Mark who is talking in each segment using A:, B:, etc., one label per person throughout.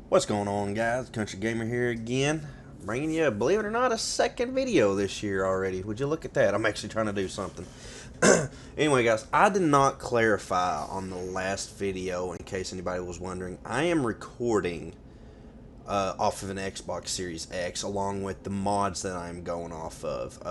A: What's going on, guys? Country Gamer here again, bringing you, believe it or not, a second video this year already. Would you look at that? I'm actually trying to do something. Anyway, guys, I did not clarify on the last video, in case anybody was wondering. I am recording off of an Xbox Series X, along with the mods that I'm going off of.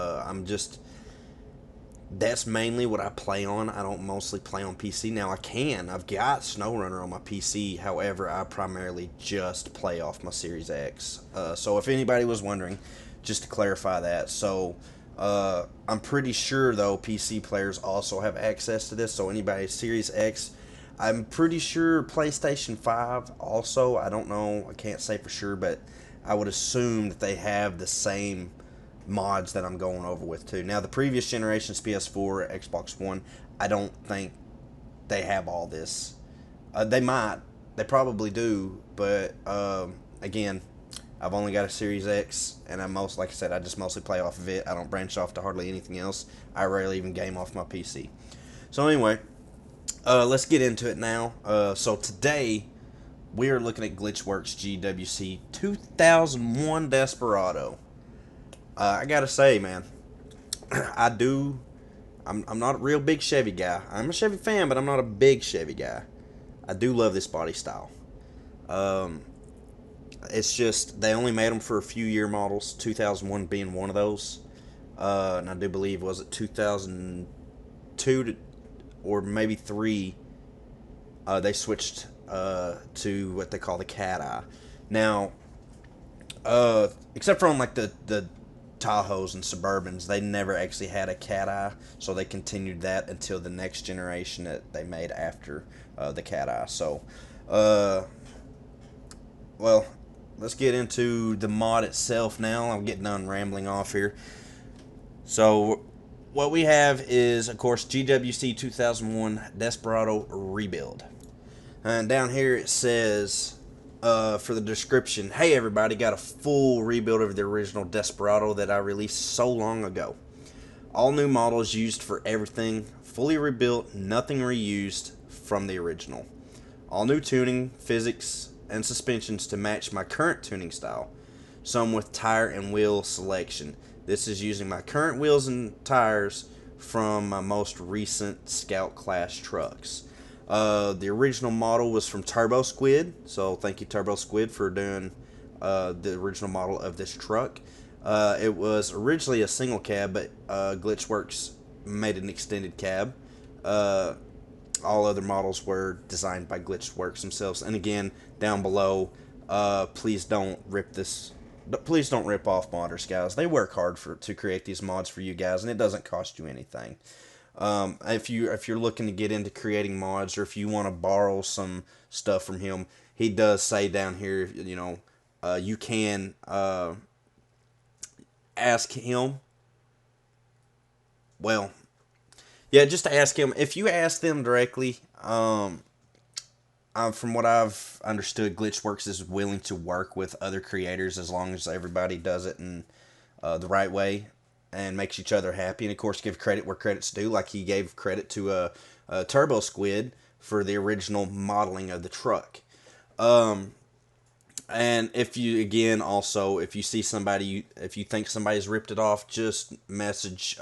A: That's mainly what I play on. I don't mostly play on PC. Now I've got SnowRunner on my PC. However, I primarily just play off my Series X. So if anybody was wondering, just to clarify that. So I'm pretty sure though PC players also have access to this. So anybody Series X, I'm pretty sure PlayStation 5 also. I don't know. I can't say for sure, but I would assume that they have the same mods that I'm going over with too. Now the previous generations, PS4, Xbox One, I don't think they have all this. They might, they probably do, but again, I've only got a Series X, and like I said, I just mostly play off of it. I don't branch off to hardly anything else. I rarely even game off my PC. So anyway, let's get into it now. So today we are looking at Glitchworks GWC 2001 Desperado. I gotta say, man, I do. I'm not a real big Chevy guy. I'm a Chevy fan, but I'm not a big Chevy guy. I do love this body style. Um, it's just they only made them for a few year models. 2001 being one of those. And I do believe was it 2002 or maybe three. They switched to what they call the cat eye. Now, except for on like the Tahoes and Suburbans, they never actually had a cat eye, so they continued that until the next generation that they made after the cat eye. So, well, let's get into the mod itself now. I'm getting done rambling off here. So, what we have is, of course, GWC 2001 Desperado Rebuild. And down here it says, for the description, hey everybody, got a full rebuild of the original Desperado that I released so long ago. All new models used for everything, fully rebuilt, nothing reused from the original. All new tuning, physics, and suspensions to match my current tuning style. Some with tire and wheel selection. This is using my current wheels and tires from my most recent Scout class trucks. The original model was from Turbo Squid, so thank you Turbo Squid for doing the original model of this truck. It was originally a single cab, but Glitchworks made an extended cab. All other models were designed by Glitchworks themselves. And again, down below, please don't rip off modders, guys. They work hard to create these mods for you guys, and it doesn't cost you anything. If you're looking to get into creating mods, or if you want to borrow some stuff from him, he does say down here, you can ask him. Well, yeah, just to ask him. If you ask them directly, from what I've understood, Glitchworks is willing to work with other creators as long as everybody does it in the right way and makes each other happy, and of course give credit where credit's due, like he gave credit to Turbo Squid for the original modeling of the truck. And if you see somebody, if you think somebody's ripped it off, just message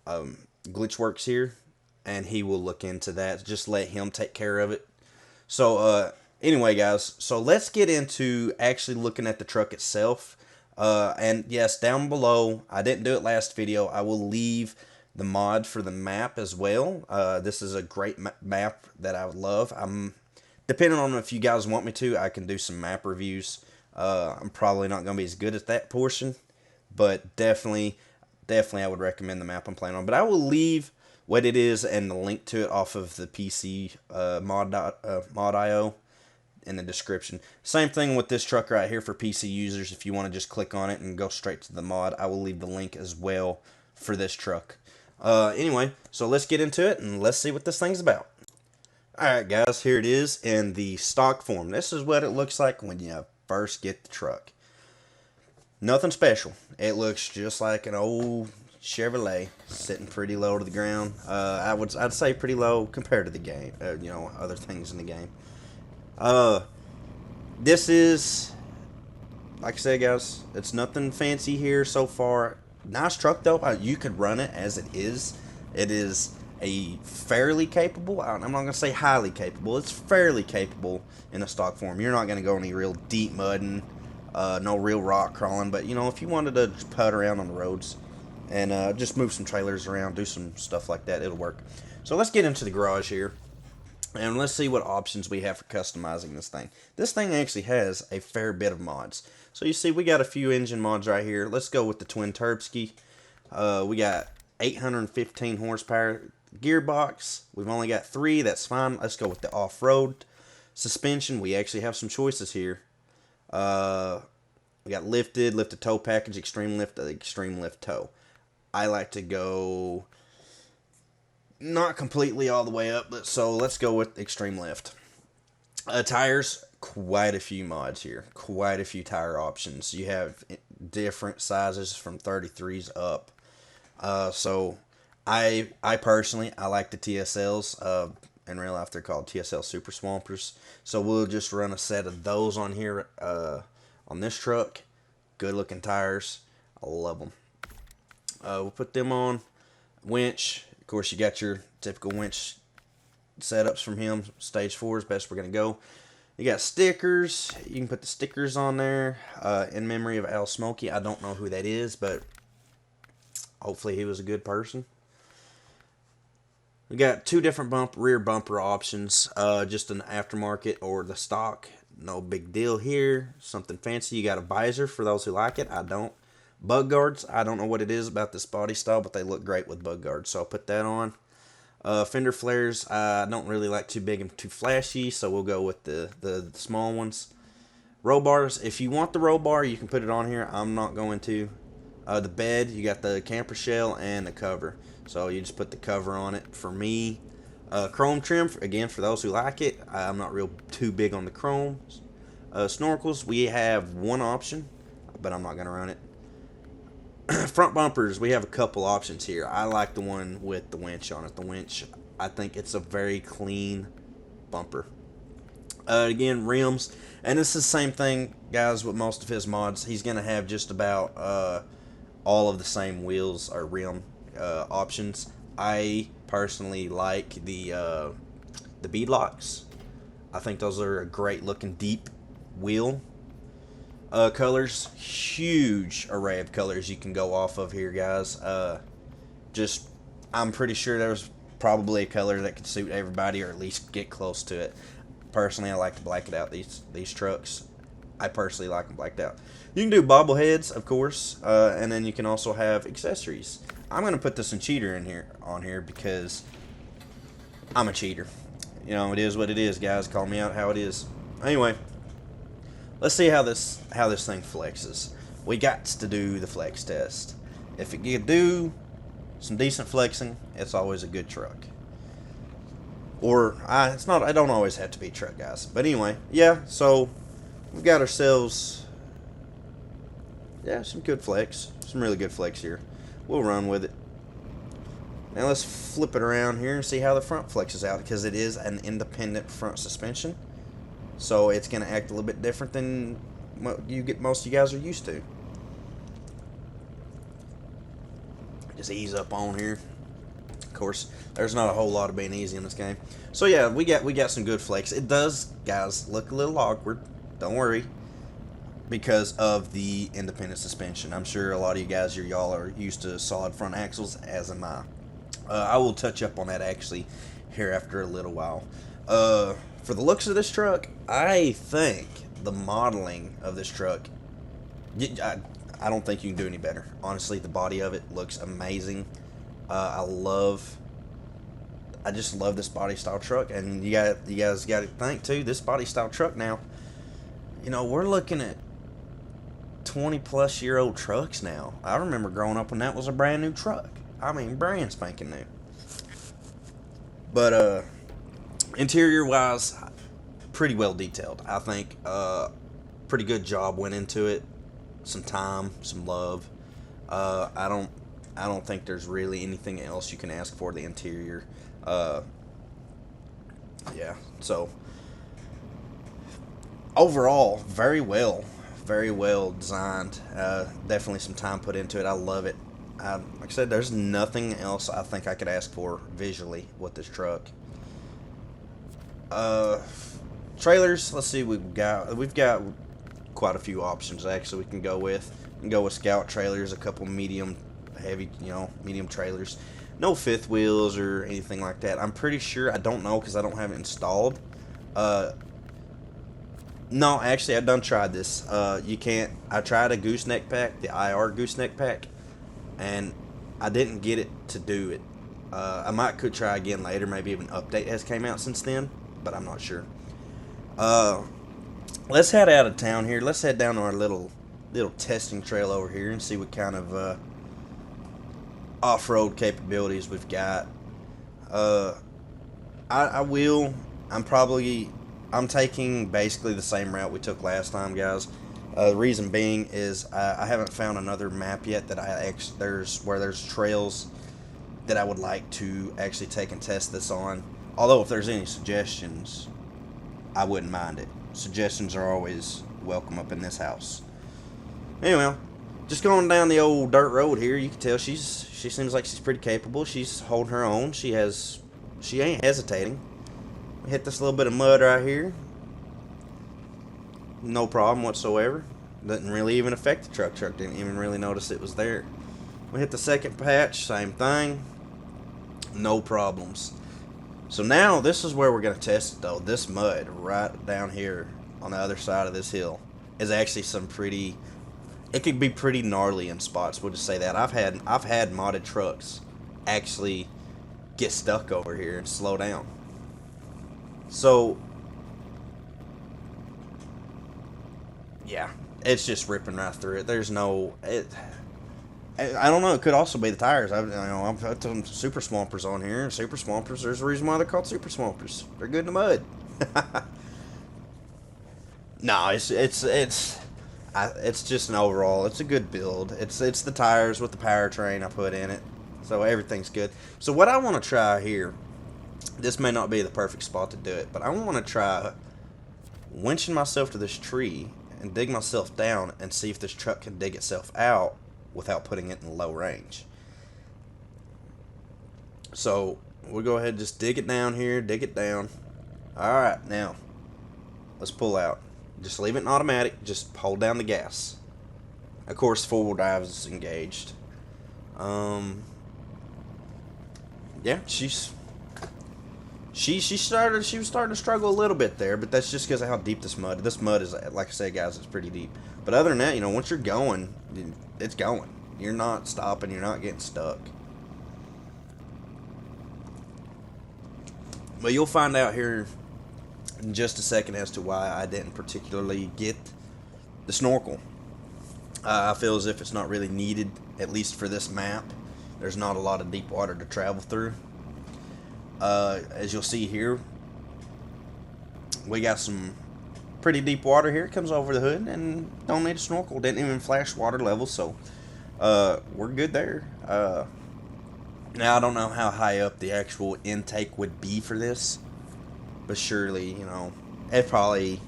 A: Glitchworks here, and he will look into that. Just let him take care of it. So anyway, guys, so let's get into actually looking at the truck itself. And yes, down below, I didn't do it last video, I will leave the mod for the map as well. This is a great map that I love. Depending on if you guys want me to, I can do some map reviews. I'm probably not going to be as good at that portion, but definitely I would recommend the map I'm playing on. But I will leave what it is and the link to it off of the PC mod.io in the description. Same thing with this truck right here for PC users. If you want to just click on it and go straight to the mod, I will leave the link as well for this truck. Anyway, so let's get into it and let's see what this thing's about. Alright guys, here it is in the stock form. This is what it looks like when you first get the truck. Nothing special. It looks just like an old Chevrolet sitting pretty low to the ground. I'd say pretty low compared to the game, other things in the game. This is, like I said, guys, it's nothing fancy here so far. Nice truck though. You could run it as it is. It is a fairly capable. I'm not gonna say highly capable. It's fairly capable in a stock form. You're not gonna go any real deep mudding, no real rock crawling. But you know, if you wanted to putt around on the roads and just move some trailers around, do some stuff like that, it'll work. So let's get into the garage here. And let's see what options we have for customizing this thing. This thing actually has a fair bit of mods. So you see we got a few engine mods right here. Let's go with the twin turbski. We got 815 horsepower gearbox. We've only got 3. That's fine. Let's go with the off-road suspension. We actually have some choices here. We got lifted tow package, extreme lift tow. I like to go not completely all the way up, but so let's go with extreme lift. Tires, quite a few mods here, quite a few tire options. You have different sizes from 33s up. So I personally I like the TSLs. In real life they're called TSL Super Swampers. So we'll just run a set of those on here on this truck. Good looking tires. I love them. We'll put them on. Winch. Of course, you got your typical winch setups from him. Stage 4 is best we're going to go. You got stickers. You can put the stickers on there. In memory of Al Smokey. I don't know who that is, but hopefully he was a good person. We got 2 different rear bumper options. Just an aftermarket or the stock. No big deal here. Something fancy. You got a visor for those who like it. I don't. Bug guards, I don't know what it is about this body style, but they look great with bug guards, so I'll put that on. Fender flares, I don't really like too big and too flashy, so we'll go with the small ones. Roll bars, if you want the roll bar, you can put it on here. I'm not going to. The bed, you got the camper shell and the cover, so you just put the cover on it. For me, chrome trim, again, for those who like it. I'm not real too big on the chrome. Snorkels, we have one option, but I'm not going to run it. Front bumpers, we have a couple options here. I like the one with the winch on it. The winch, I think it's a very clean bumper. Again, rims, and it's the same thing, guys, with most of his mods. He's going to have just about all of the same wheels or rim options. I personally like the beadlocks. I think those are a great looking deep wheel. Colors, huge array of colors you can go off of here, guys. I'm pretty sure there's probably a color that could suit everybody, or at least get close to it. Personally, I like to black it out these trucks. I personally like them blacked out. You can do bobbleheads, of course, and then you can also have accessories. I'm gonna put this in cheater on here because I'm a cheater. You know, it is what it is, guys. Call me out how it is. Anyway. Let's see how this thing flexes. We got to do the flex test. If it can do some decent flexing, it's always a good truck. Or it's not. I don't always have to be a truck, guys. But anyway, yeah. So we've got ourselves, some good flex, some really good flex here. We'll run with it. Now let's flip it around here and see how the front flexes out, because it is an independent front suspension. So it's going to act a little bit different than what most of you guys are used to. Just ease up on here. Of course, there's not a whole lot of being easy in this game. So yeah, we got some good flex. It does, guys, look a little awkward. Don't worry, because of the independent suspension. I'm sure a lot of you guys, y'all are used to solid front axles, as am I. I will touch up on that actually here after a little while. For the looks of this truck, I think the modeling of this truck, I don't think you can do any better. Honestly, the body of it looks amazing. I just love this body style truck, and you guys got to think too. This body style truck now, you know, we're looking at 20-plus-year-old trucks now. I remember growing up when that was a brand new truck. I mean, brand spanking new. But interior wise, pretty well detailed. I think pretty good job went into it. Some time, some love. I don't think there's really anything else you can ask for the interior. Yeah, so overall, very well designed. Definitely some time put into it. I love it. Like I said, there's nothing else I think I could ask for visually with this truck. Uh, Trailers. Let's see. We've got quite a few options actually. We can go with. We can go with Scout trailers. A couple medium, heavy, medium trailers. No fifth wheels or anything like that. I'm pretty sure. I don't know because I don't have it installed. Uh, No, actually, I've done tried this. You can't. I tried a gooseneck pack, the IR gooseneck pack, and I didn't get it to do it. Could try again later. Maybe even an update has came out since then, but I'm not sure. Uh, let's head out of town here. Let's head down to our little testing trail over here and see what kind of off-road capabilities we've got. Uh, I will. I'm probably. I'm taking basically the same route we took last time, guys. The reason being is I haven't found another map yet that there's trails that I would like to actually take and test this on. Although if there's any suggestions, I wouldn't mind it. Suggestions are always welcome up in this house. Anyway, just going down the old dirt road here, you can tell she seems like she's pretty capable. She's holding her own. She ain't hesitating. Hit this little bit of mud right here. No problem whatsoever. Doesn't really even affect the truck. Truck didn't even really notice it was there. We hit the second patch, same thing. No problems. So now this is where we're going to test it though. This mud right down here on the other side of this hill is actually it could be pretty gnarly in spots. We'll just say that. I've had modded trucks actually get stuck over here and slow down. So, yeah, it's just ripping right through it. There's no, I don't know. It could also be the tires. I've put some super swampers on here. Super swampers. There's a reason why they're called super swampers. They're good in the mud. No, it's just an overall. It's a good build. It's the tires with the powertrain I put in it, so everything's good. So what I want to try here. This may not be the perfect spot to do it, but I want to try winching myself to this tree and dig myself down and see if this truck can dig itself out without putting it in low range. So we'll go ahead and just dig it down here, dig it down. Alright, now let's pull out. Just leave it in automatic, just hold down the gas. Of course, four-wheel drive is engaged. Yeah, she was starting to struggle a little bit there, but that's just because of how deep this mud is. Like I said, guys, it's pretty deep. But other than that, once you're going, it's going. You're not stopping. You're not getting stuck. But you'll find out here in just a second as to why I didn't particularly get the snorkel. I feel as if it's not really needed, at least for this map. There's not a lot of deep water to travel through. As you'll see here, we got some pretty deep water here. It comes over the hood and don't need a snorkel. Didn't even flash water level, so we're good there. Now, I don't know how high up the actual intake would be for this, but surely, it probably,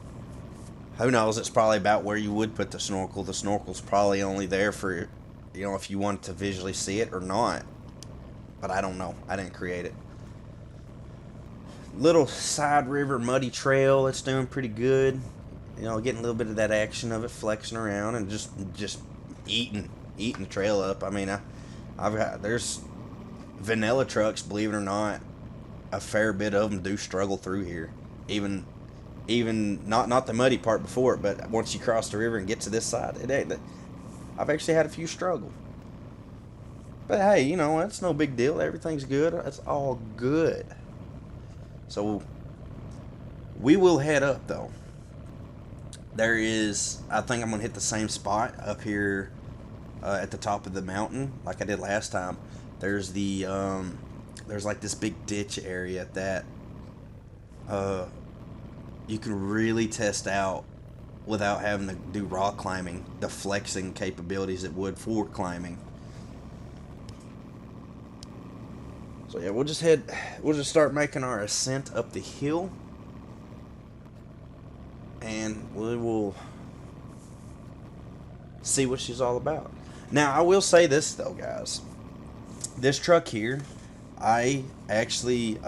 A: who knows, it's probably about where you would put the snorkel. The snorkel's probably only there for, if you want to visually see it or not. But I don't know. I didn't create it. Little side river muddy trail. It's doing pretty good. Getting a little bit of that action of it flexing around and just eating the trail up. I mean, there's vanilla trucks, believe it or not. A fair bit of them do struggle through here. Even not the muddy part before it, but once you cross the river and get to this side, I've actually had a few struggle. But hey, it's no big deal. Everything's good. It's all good. So we will head up though. I think I'm gonna hit the same spot up here at the top of the mountain like I did last time. There's like this big ditch area that you can really test out without having to do rock climbing, the flexing capabilities it would for climbing. So yeah, we'll just start making our ascent up the hill. and we will see what she's all about. Now, I will say this though, guys. This truck here, I actually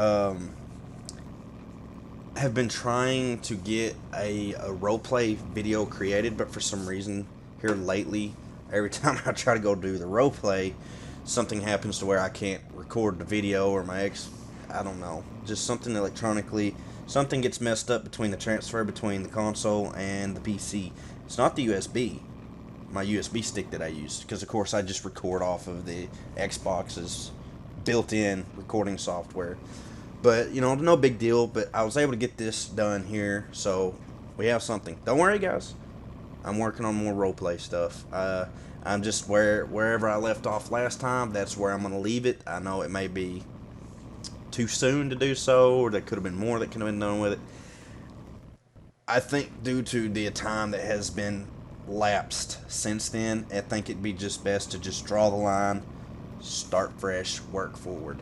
A: have been trying to get a roleplay video created, but for some reason here lately, every time I try to go do the roleplay, something happens to where I can't record the video, or I don't know, just something electronically, something gets messed up between the transfer between the console and the PC. It's not the USB, my USB stick that I use, because of course I just record off of the Xbox's built-in recording software. But, you know, no big deal, but I was able to get this done here, so we have something. Don't worry, guys. I'm working on more roleplay stuff. I'm just wherever I left off last time, that's where I'm going to leave it. I know it may be too soon to do so, or there could have been more that could have been done with it. I think due to the time that has been lapsed since then, I think it'd be just best to just draw the line, start fresh, work forward.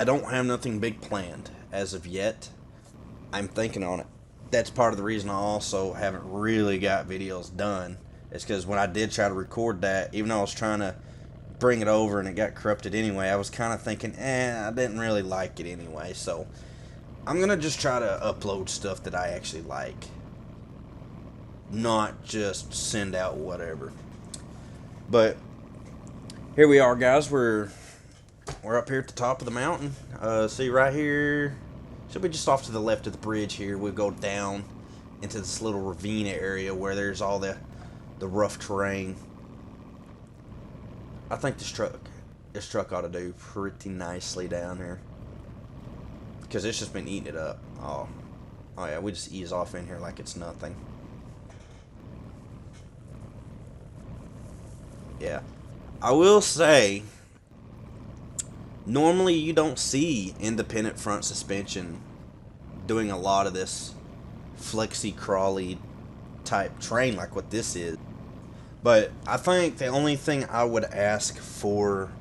A: I don't have nothing big planned as of yet. I'm thinking on it. That's part of the reason I also haven't really got videos done. It's because when I did try to record that, even though I was trying to bring it over and it got corrupted anyway, I was kind of thinking, I didn't really like it anyway. So I'm going to just try to upload stuff that I actually like. Not just send out whatever. But here we are, guys. We're up here at the top of the mountain. See right here, should be just off to the left of the bridge here. We'll go down into this little ravine area where there's all the rough terrain. I think this truck ought to do pretty nicely down here, because it's just been eating it up. Oh yeah, we just ease off in here like it's nothing. Yeah, I will say, normally you don't see independent front suspension doing a lot of this flexy crawly type terrain like what this is. But I think the only thing I would ask for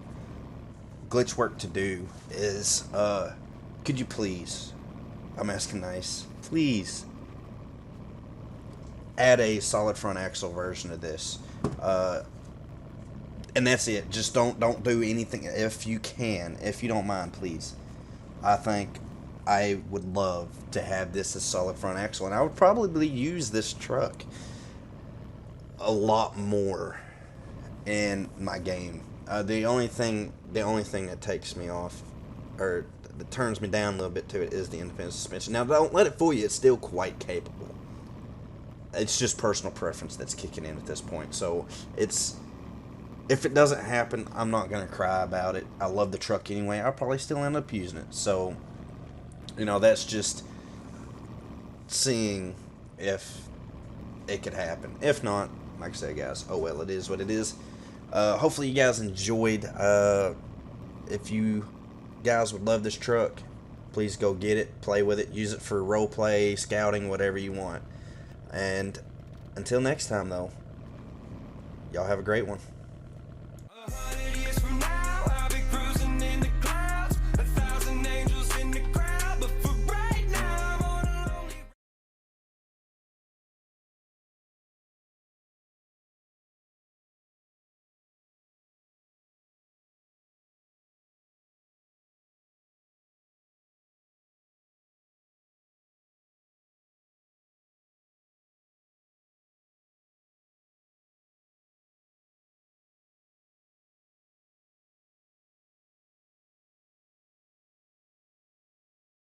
A: Glitchwork to do is, could you please, I'm asking nice, please add a solid front axle version of this. And that's it. Just don't do anything if you can. If you don't mind, please. I think I would love to have this as solid front axle, and I would probably use this truck a lot more in my game. The only thing that takes me off, or that turns me down a little bit to it, is the independent suspension. Now, don't let it fool you. It's still quite capable. It's just personal preference that's kicking in at this point. So if it doesn't happen, I'm not going to cry about it. I love the truck anyway. I'll probably still end up using it. So, you know, that's just seeing if it could happen. If not, like I said, guys, oh well, it is what it is. Hopefully you guys enjoyed. If you guys would love this truck, please go get it, play with it, use it for role play, scouting, whatever you want. And until next time, though, y'all have a great one.